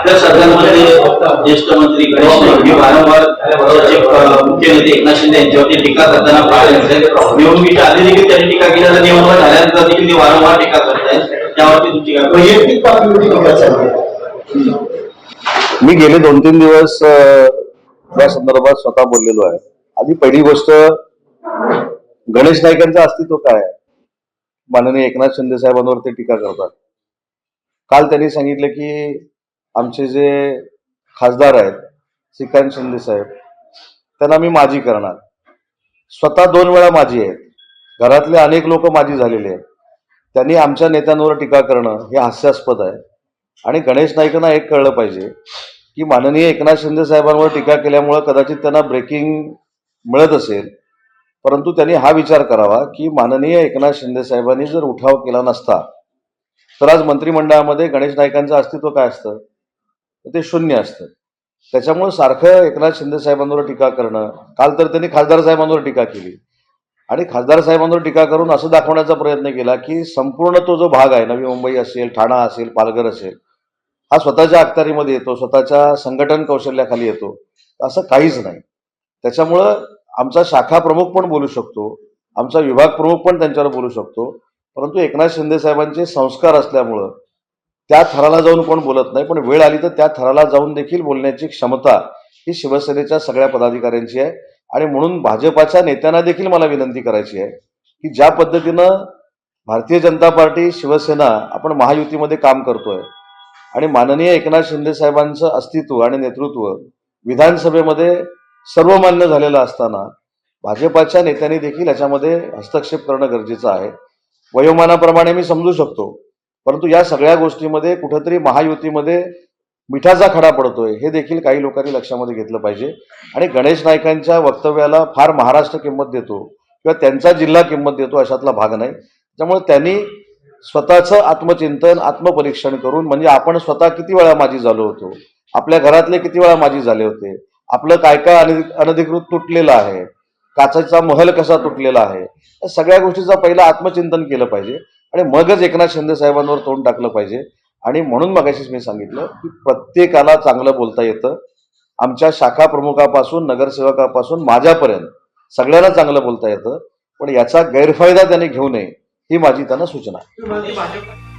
आपल्या सरकारमध्ये ज्येष्ठ मंत्री गणेश नाईक हे वारंवार मुख्य नेते एकनाथ शिंदे यांच्यावरती टीका करताना पाहिलं. निवडणुकीच्या आधी देखील त्यांनी टीका केली, तर निवडणूक झाल्यानंतर देखील ते वारंवार टीका करत आहेत. त्यावरती तुमची काय वैयक्तिक पातळीवरती टीका चालू आहे? मी गेले 2-3 दिवस या संदर्भात स्वतः बोललेलो आहे. आधी पहिली गोष्ट, गणेश नाईकांचं अस्तित्व काय आहे? माननीय एकनाथ शिंदे साहेबांवर ते टीका करतात. काल त्यांनी सांगितलं की आमचे जे खासदार आहेत श्रीकांत शिंदे साहेब, त्यांना मी माजी करणार. स्वतः 2 वेळा माजी आहेत. घरातले अनेक लोक माजी झालेले आहेत. त्यांनी आमच्या नेत्यांवर टीका करणं हे हास्यास्पद आहे. आणि गणेश नाईकांना एक कळलं पाहिजे की माननीय एकनाथ शिंदे साहेबांवर टीका केल्यामुळे कदाचित त्यांना ब्रेकिंग मिळत असेल, परंतु त्यांनी हा विचार करावा की माननीय एकनाथ शिंदे साहेबांनी जर उठाव केला नसता तर आज मंत्रिमंडळामध्ये गणेश नाईकांचं अस्तित्व काय असतं? ते शून्य असतं. त्याच्यामुळे सारखं एकनाथ शिंदे साहेबांवर टीका करणं, काल तर त्यांनी खासदार साहेबांवर टीका केली आणि खासदार साहेबांवर टीका करून असं दाखवण्याचा प्रयत्न केला की संपूर्ण तो जो भाग आहे, नवी मुंबई असेल, ठाणा असेल, पालघर असेल, हा स्वतःच्या अखत्यारीमध्ये येतो, स्वतःच्या संघटन कौशल्याखाली येतो. असं काहीच नाही. त्याच्यामुळं आमचा शाखा प्रमुख पण बोलू शकतो, आमचा विभाग प्रमुख पण त्यांच्यावर बोलू शकतो, परंतु एकनाथ शिंदे साहेबांचे संस्कार असल्यामुळं त्या थराला जाऊन कोण बोलत नाही. पण वेळ आली तर त्या थराला जाऊन देखील बोलण्याची क्षमता ही शिवसेनेच्या सगळ्या पदाधिकाऱ्यांची आहे. आणि म्हणून भाजपाच्या नेत्यांना देखील मला विनंती करायची आहे की ज्या पद्धतीनं भारतीय जनता पार्टी, शिवसेना आपण महायुतीमध्ये काम करतोय आणि माननीय एकनाथ शिंदे साहेबांचं अस्तित्व आणि नेतृत्व विधानसभेमध्ये सर्वमान्य झालेलं असताना भाजपाच्या नेत्यांनी देखील याच्यामध्ये हस्तक्षेप करणं गरजेचं आहे. वयोमानाप्रमाणे मी समजू शकतो, परंतु या सगळ्या गोष्टीमध्ये कुठेतरी महायुतीमध्ये मिठाचा खडा पडतोय हे देखील काही लोकांनी लक्षामध्ये घेतलं पाहिजे. आणि गणेश नाईकांच्या वक्तव्याला फार महाराष्ट्र किंमत देतो किंवा त्यांचा जिल्हा किंमत देतो अशातला भाग नाही. त्यामुळे त्यांनी स्वतःचं आत्मचिंतन, आत्मपरीक्षण करून, म्हणजे आपण स्वतः किती वेळा माजी झालो होतो, आपल्या घरातले किती वेळा माजी झाले होते, आपलं काय काय अनधिकृत तुटलेलं आहे, काचेचा महल कसा तुटलेला आहे, या सगळ्या गोष्टीचं पहिलं आत्मचिंतन केलं पाहिजे आणि मगच एकनाथ शिंदे साहेबांवर तोंड टाकलं पाहिजे. आणि म्हणून मगाशीच मी सांगितलं की प्रत्येकाला चांगलं बोलता येतं. आमच्या शाखा प्रमुखापासून, नगरसेवकापासून माझ्यापर्यंत सगळ्यांना चांगलं बोलता येतं. पण याचा गैरफायदा त्याने घेऊ नये ही माझी त्यांना सूचना आहे.